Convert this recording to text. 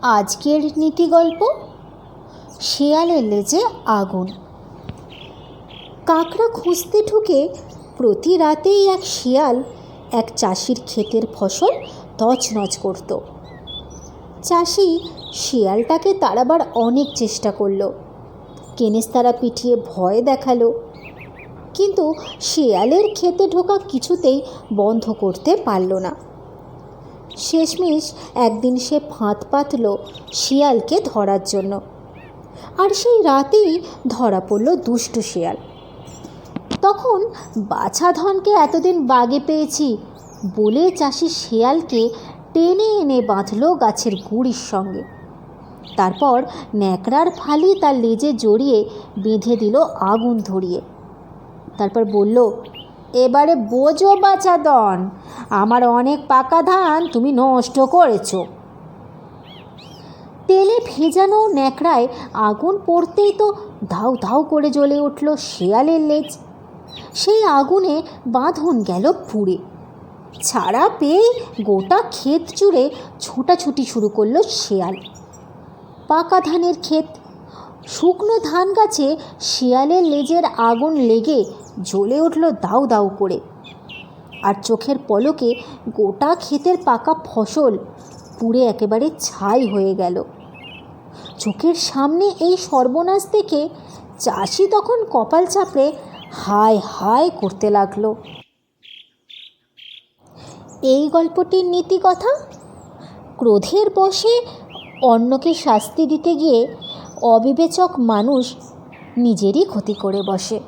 আজকের নীতি গল্প শেয়ালের লেজে আগুন। কাকড়া খুঁজতে ঢুকে প্রতি রাতেই এক শিয়াল এক চাষির ক্ষেতের ফসল তছনছ করত। চাষি শিয়ালটাকে তাড়াবার অনেক চেষ্টা করল, কেনেস্তারা পিটিয়ে ভয় দেখালো, কিন্তু শিয়ালের ক্ষেতে ঢোকা কিছুতেই বন্ধ করতে পারল না। শেষমেশ একদিন সে ফাঁদ পাতল শিয়ালকে ধরার জন্য, আর সেই রাতেই ধরা পড়ল দুষ্টু শিয়াল। তখন বাছা ধনকে এতদিন বাগে পেয়েছি বলে চাষি শিয়ালকে টেনে এনে বাঁধল গাছের গুঁড়ির সঙ্গে। তারপর ন্যাকড়ার ফালি তার লেজে জড়িয়ে বেঁধে দিল আগুন ধরিয়ে। তারপর বলল, এবারে বোঝো বাছা ধন, আমার অনেক পাকা ধান তুমি নষ্ট করেছ। তেলে ভেজানো ন্যাকড়ায় আগুন পড়তেই তো ধাউ ধাউ করে জ্বলে উঠল শিয়ালের লেজ। সেই আগুনে বাঁধন গেল পুড়ে। ছাড়া পেয়ে গোটা ক্ষেত জুড়ে ছোটাছুটি শুরু করলো শিয়াল। পাকা ধানের ক্ষেত, শুকনো ধান গাছে শিয়ালের লেজের আগুন লেগে জ্বলে উঠল দাউ দাউ করে। আর চোখের পলকে গোটা ক্ষেতের পাকা ফসল পুড়ে একেবারে ছাই হয়ে গেল। চোখের সামনে এই সর্বনাশ দেখে চাষি তখন কপাল চাপড়ে হায় হায় করতে লাগলো। এই গল্পটির নীতি কথা, ক্রোধের বশে অন্যকে শাস্তি দিতে গিয়ে অবিবেচক মানুষ নিজেরই ক্ষতি করে বসে।